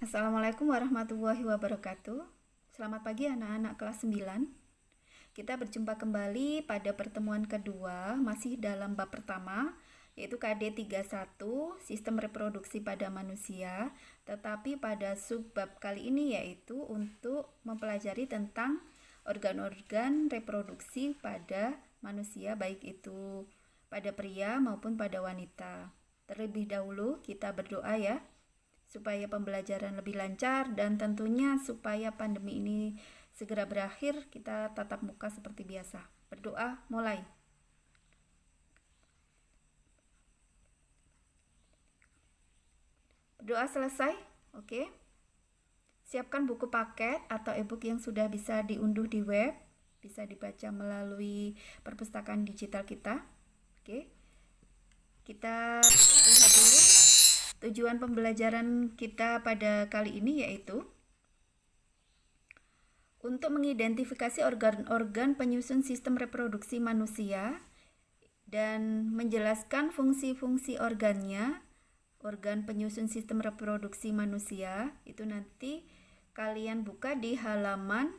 Assalamualaikum warahmatullahi wabarakatuh. Selamat pagi anak-anak kelas 9. Kita berjumpa kembali pada pertemuan kedua masih dalam bab pertama yaitu KD 31 Sistem Reproduksi pada Manusia, tetapi pada subbab kali ini yaitu untuk mempelajari tentang organ-organ reproduksi pada manusia, baik itu pada pria maupun pada wanita. Terlebih dahulu kita berdoa ya, supaya pembelajaran lebih lancar dan tentunya supaya pandemi ini segera berakhir, kita tatap muka seperti biasa. Berdoa, mulai. Berdoa selesai, oke. Siapkan buku paket atau e-book yang sudah bisa diunduh di web, bisa dibaca melalui perpustakaan digital kita. Oke. Kita lihat dulu tujuan pembelajaran kita pada kali ini yaitu untuk mengidentifikasi organ-organ penyusun sistem reproduksi manusia dan menjelaskan fungsi-fungsi organnya. Organ penyusun sistem reproduksi manusia itu nanti kalian buka di halaman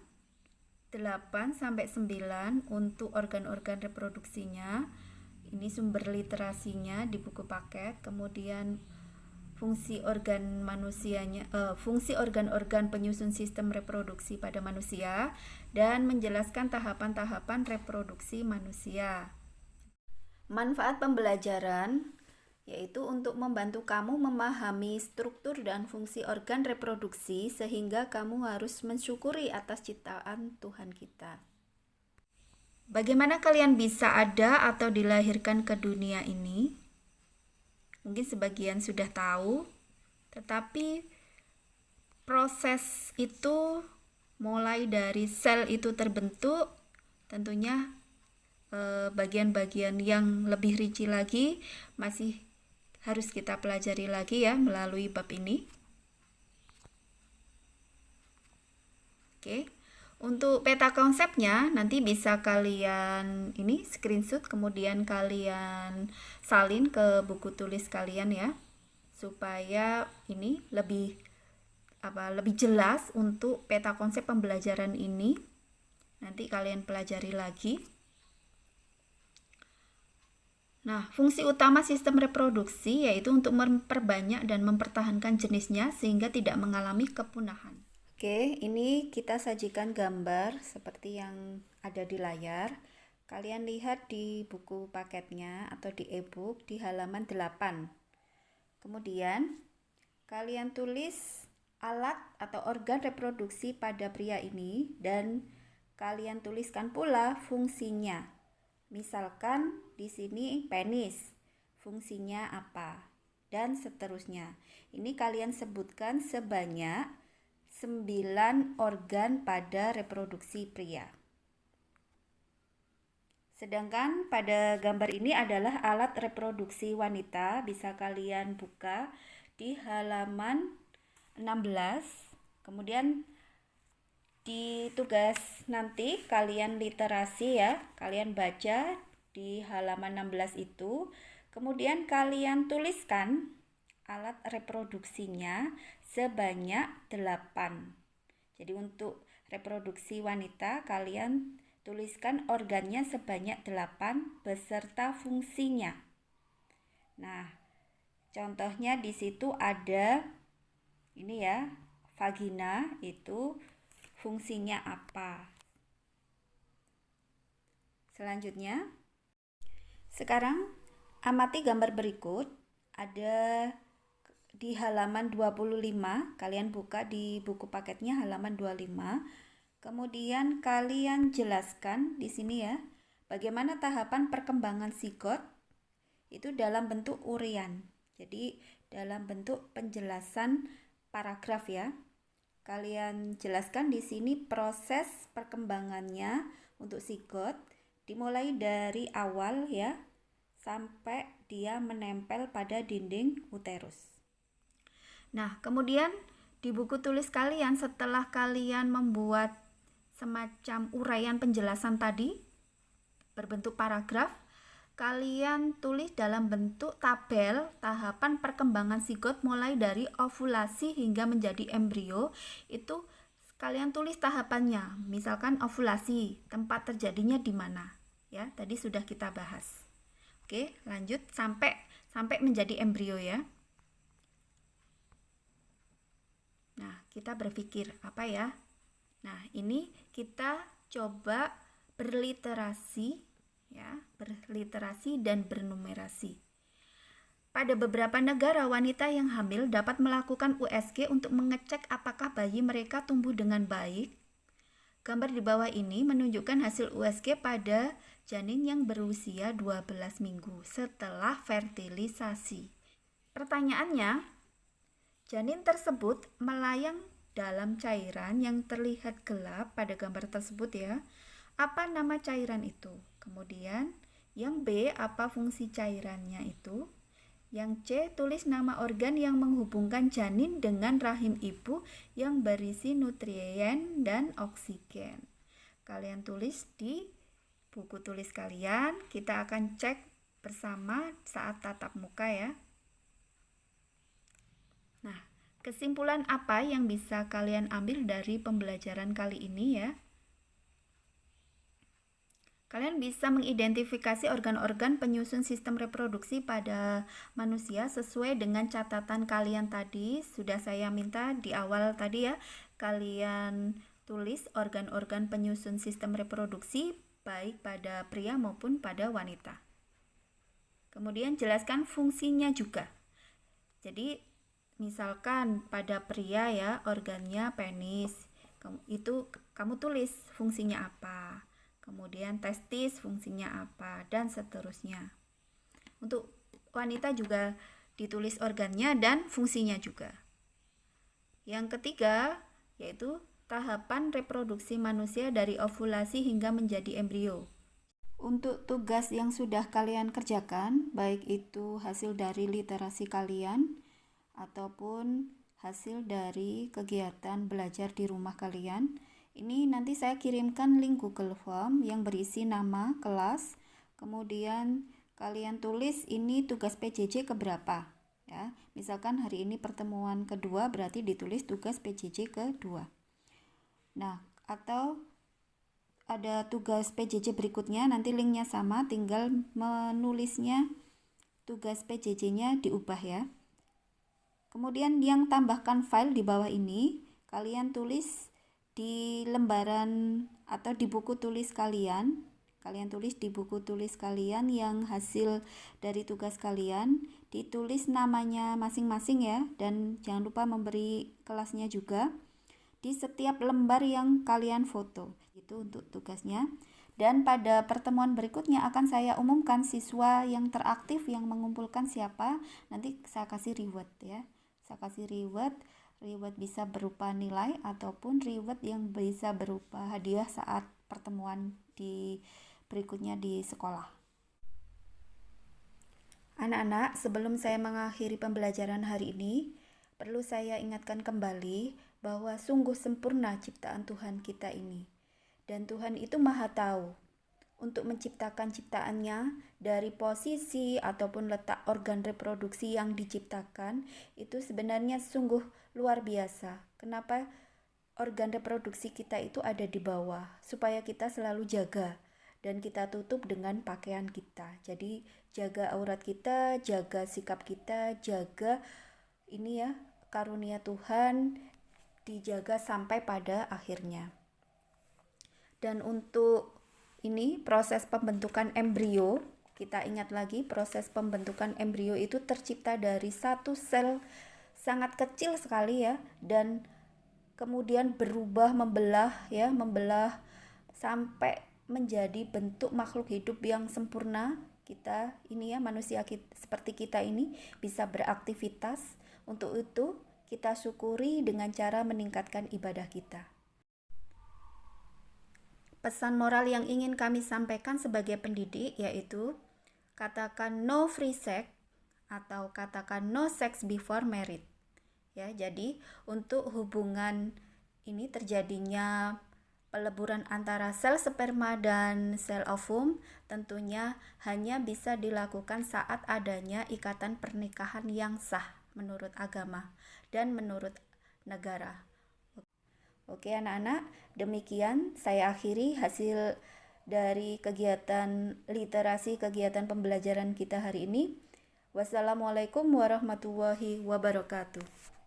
8 sampai 9 untuk organ-organ reproduksinya. Ini sumber literasinya di buku paket. Kemudian fungsi organ manusianya, fungsi organ-organ penyusun sistem reproduksi pada manusia, dan menjelaskan tahapan-tahapan reproduksi manusia. Manfaat pembelajaran yaitu untuk membantu kamu memahami struktur dan fungsi organ reproduksi sehingga kamu harus mensyukuri atas ciptaan Tuhan kita. Bagaimana kalian bisa ada atau dilahirkan ke dunia ini? Mungkin sebagian sudah tahu, tetapi proses itu mulai dari sel itu terbentuk, tentunya bagian-bagian yang lebih rinci lagi masih harus kita pelajari lagi ya melalui bab ini. Oke. Untuk peta konsepnya nanti bisa kalian ini screenshot, kemudian kalian salin ke buku tulis kalian ya, supaya ini lebih jelas untuk peta konsep pembelajaran ini. Nanti kalian pelajari lagi. Nah, fungsi utama sistem reproduksi yaitu untuk memperbanyak dan mempertahankan jenisnya sehingga tidak mengalami kepunahan. Oke, ini kita sajikan gambar seperti yang ada di layar. Kalian lihat di buku paketnya atau di e-book di halaman 8. Kemudian, kalian tulis alat atau organ reproduksi pada pria ini dan kalian tuliskan pula fungsinya. Misalkan di sini penis, fungsinya apa, dan seterusnya. Ini kalian sebutkan sebanyak 9 organ pada reproduksi pria. Sedangkan pada gambar ini adalah alat reproduksi wanita, bisa kalian buka di halaman 16. Kemudian di tugas nanti kalian literasi ya, kalian baca di halaman 16 itu, kemudian kalian tuliskan alat reproduksinya sebanyak 8. Jadi untuk reproduksi wanita kalian tuliskan organnya sebanyak 8 beserta fungsinya. Nah, contohnya di situ ada ini ya, vagina itu fungsinya apa. Selanjutnya, sekarang amati gambar berikut. Ada di halaman 25, kalian buka di buku paketnya halaman 25. Kemudian kalian jelaskan di sini ya, bagaimana tahapan perkembangan zigot itu dalam bentuk urean. Jadi dalam bentuk penjelasan paragraf ya. Kalian jelaskan di sini proses perkembangannya untuk zigot dimulai dari awal ya sampai dia menempel pada dinding uterus. Nah, kemudian di buku tulis kalian setelah kalian membuat semacam uraian penjelasan tadi berbentuk paragraf, kalian tulis dalam bentuk tabel tahapan perkembangan zigot mulai dari ovulasi hingga menjadi embrio. Itu kalian tulis tahapannya. Misalkan ovulasi, tempat terjadinya di mana? Ya, tadi sudah kita bahas. Oke, lanjut sampai menjadi embrio ya. Nah, kita berpikir apa ya? Nah, ini kita coba berliterasi ya, berliterasi dan bernumerasi. Pada beberapa negara, wanita yang hamil dapat melakukan USG untuk mengecek apakah bayi mereka tumbuh dengan baik. Gambar di bawah ini menunjukkan hasil USG pada janin yang berusia 12 minggu setelah fertilisasi. Pertanyaannya, janin tersebut melayang dalam cairan yang terlihat gelap pada gambar tersebut ya. Apa nama cairan itu? Kemudian yang B, apa fungsi cairannya itu? Yang C, tulis nama organ yang menghubungkan janin dengan rahim ibu yang berisi nutrien dan oksigen. Kalian tulis di buku tulis kalian. Kita akan cek bersama saat tatap muka ya. Nah, kesimpulan apa yang bisa kalian ambil dari pembelajaran kali ini ya? Kalian bisa mengidentifikasi organ-organ penyusun sistem reproduksi pada manusia sesuai dengan catatan kalian tadi. Sudah saya minta di awal tadi ya, kalian tulis organ-organ penyusun sistem reproduksi baik pada pria maupun pada wanita. Kemudian jelaskan fungsinya juga. Jadi misalkan pada pria ya, organnya penis. Itu kamu tulis fungsinya apa. Kemudian testis fungsinya apa, dan seterusnya. Untuk wanita juga ditulis organnya dan fungsinya juga. Yang ketiga, yaitu tahapan reproduksi manusia dari ovulasi hingga menjadi embrio. Untuk tugas yang sudah kalian kerjakan, baik itu hasil dari literasi kalian, ataupun hasil dari kegiatan belajar di rumah kalian, ini nanti saya kirimkan link Google Form yang berisi nama kelas, kemudian kalian tulis ini tugas PJJ keberapa ya. Misalkan hari ini pertemuan kedua, berarti ditulis tugas PJJ kedua. Nah, atau ada tugas PJJ berikutnya, nanti linknya sama, tinggal menulisnya tugas PJJ-nya diubah ya. Kemudian yang tambahkan file di bawah ini, kalian tulis di lembaran atau di buku tulis kalian tulis di buku tulis kalian yang hasil dari tugas kalian, ditulis namanya masing-masing ya, dan jangan lupa memberi kelasnya juga di setiap lembar yang kalian foto. Itu untuk tugasnya. Dan pada pertemuan berikutnya akan saya umumkan siswa yang teraktif yang mengumpulkan siapa, nanti saya kasih reward ya. Saya kasih reward bisa berupa nilai ataupun reward yang bisa berupa hadiah saat pertemuan berikutnya di sekolah. Anak-anak, sebelum saya mengakhiri pembelajaran hari ini, perlu saya ingatkan kembali bahwa sungguh sempurna ciptaan Tuhan kita ini. Dan Tuhan itu Maha Tahu. Untuk menciptakan ciptaannya dari posisi ataupun letak organ reproduksi yang diciptakan itu sebenarnya sungguh luar biasa. Kenapa organ reproduksi kita itu ada di bawah? Supaya kita selalu jaga dan kita tutup dengan pakaian kita. Jadi jaga aurat kita, jaga sikap kita, jaga ini ya, karunia Tuhan dijaga sampai pada akhirnya. Dan untuk ini proses pembentukan embrio, kita ingat lagi proses pembentukan embrio itu tercipta dari satu sel sangat kecil sekali ya, dan kemudian berubah membelah sampai menjadi bentuk makhluk hidup yang sempurna. Kita ini ya, manusia seperti kita ini bisa beraktivitas. Untuk itu kita syukuri dengan cara meningkatkan ibadah kita. Pesan moral yang ingin kami sampaikan sebagai pendidik yaitu katakan no free sex atau katakan no sex before marriage. Ya, jadi untuk hubungan ini terjadinya Peleburan antara sel sperma dan sel ovum tentunya hanya bisa dilakukan saat adanya ikatan pernikahan yang sah menurut agama dan menurut negara. Oke anak-anak, demikian saya akhiri hasil dari kegiatan literasi, kegiatan pembelajaran kita hari ini. Wassalamualaikum warahmatullahi wabarakatuh.